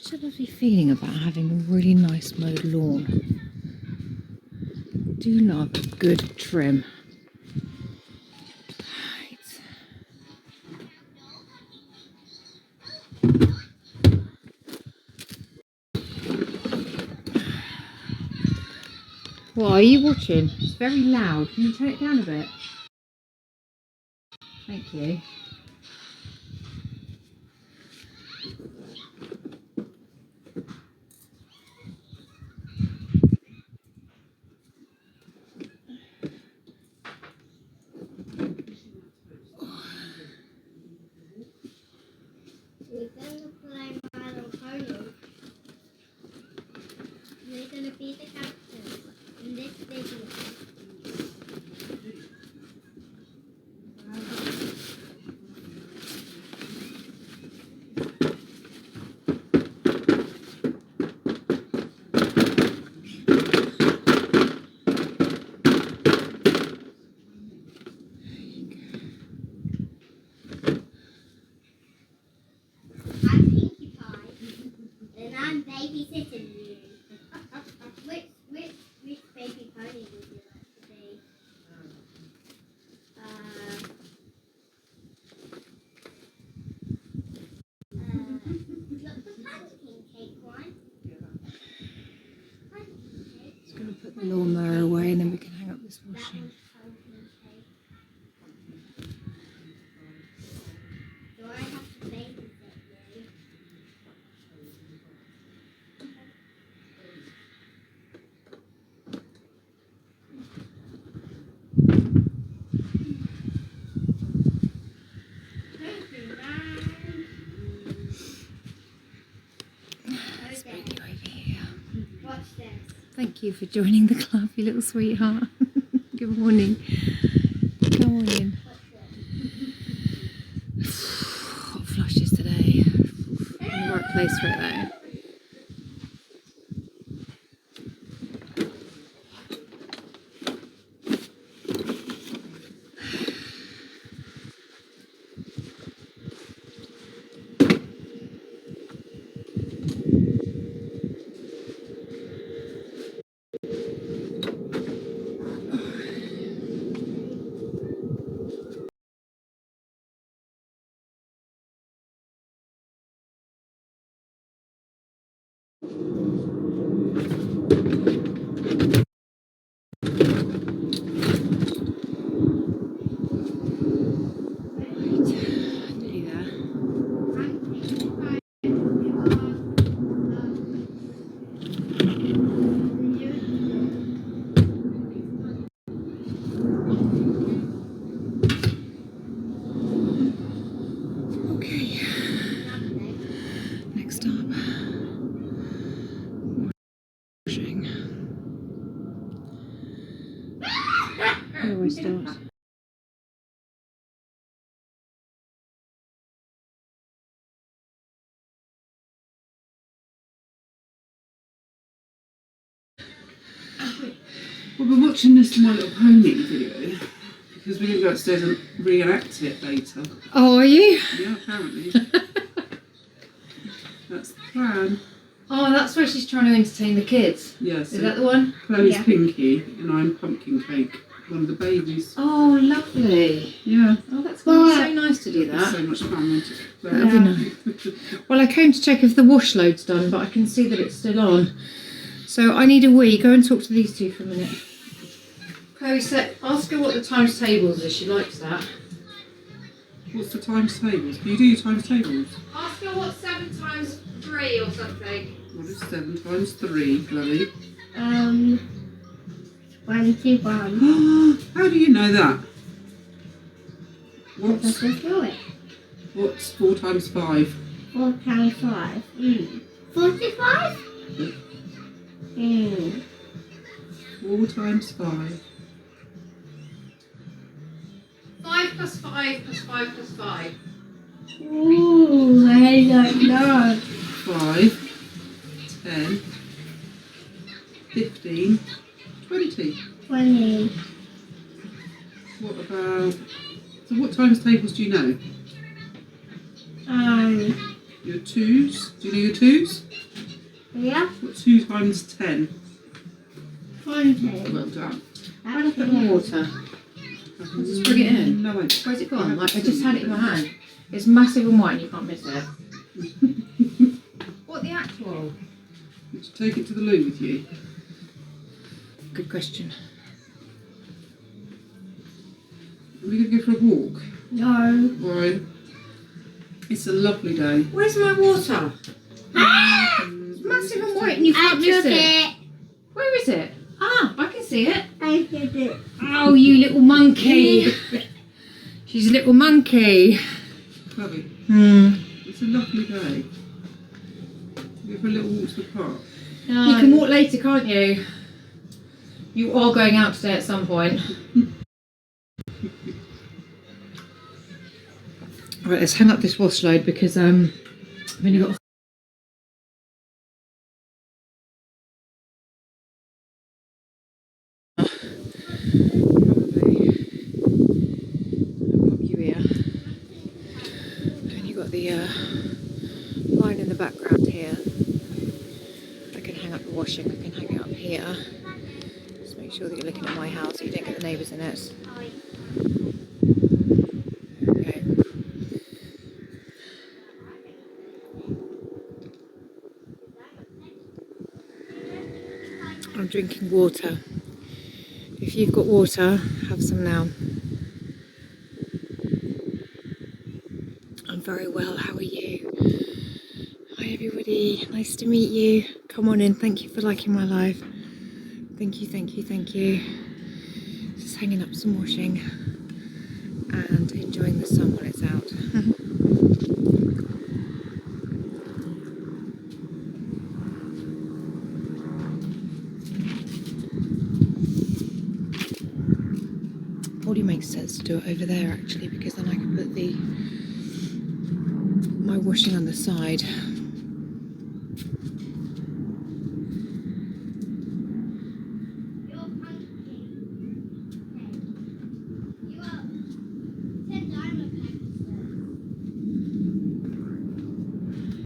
Such a lovely feeling about having a really nice mowed lawn. Do love a good trim. What are you watching? It's very loud. Can you turn it down a bit? Thank you. We're going to play My Little Pony. We're going to be the captain in this video. I'm Pinkie Pie, and I'm babysitting you. Which baby pony would you like to be? Look, the pumpkin cake one. Pumpkin cake. Just going to put the lawnmower away and then we can hang up this That washing. one's pumpkin cake. Do I have to babysit you? Let's bring you over here. Watch this. Thank you for joining the club, you little sweetheart. Good morning. Come on in. Hot flushes today. In the right place for it though. Nearly there. Okay. Next up. Washing. Where do I start? Well, we're watching this My Little Pony video because we're going to go upstairs and reenact it later. Oh, are you? Yeah, apparently. That's the plan. Oh, that's where she's trying to entertain the kids. Yes. Is that the one? Chloe's Yeah. Pinky and I'm Pumpkin Cake, one of the babies. Oh, lovely. Yeah. Oh, that's so nice to do It's that. so much fun, won't it? That'd be nice. Well, I came to check if the wash load's done, but I can see that it's still on. So I need a wee. Go and talk to these two for a minute. Chloe said, ask her what the times tables is. She likes that. What's the times tables? Can you do your times tables? Ask her what's 7 times 3 or something. What is 7 times 3, Chloe? 21. How do you know that? Let's What's, just do it. what's 4 times 5? 4 times 5. 45? 4 times 5. 5 plus 5 plus 5 plus 5. Ooh, I don't know. 5, 10, 15, 20. 20. What about... So what times tables do you know? Your 2s? Do you know your 2s? Yeah. What, 2 times 10? Okay. Well done. Why not put more water? I'll just bring it in. No, Where's it gone? Like, I just had it in my hand. It's massive and white and you can't miss it. What the actual? Did you take it to the loo with you? Good question. Are we going to go for a walk? No. Why? It's a lovely day. Where's my water? It's massive and white and you can't miss it. Where is it? Ah, I can see it. I took it. Oh, you little monkey. She's a little monkey. Chloe, Hmm. it's a lovely day. We have a little walk to the park. You can walk later, can't you? You are going out today at some point. Right, let's hang up this wash load because I've only got. Pop you here. And you've got the line in the background here. I can hang up the washing. I can hang it up here. Just make sure that you're looking at my house so you don't get the neighbours in it. There we go. I'm drinking water. If you've got water, have some now. I'm very well, how are you? Hi everybody, nice to meet you. Come on in, thank you for liking my live. Thank you, thank you, thank you. Just hanging up some washing and enjoying the sun when it's out. Probably makes sense to do it over there actually, because then I can put my washing on the side.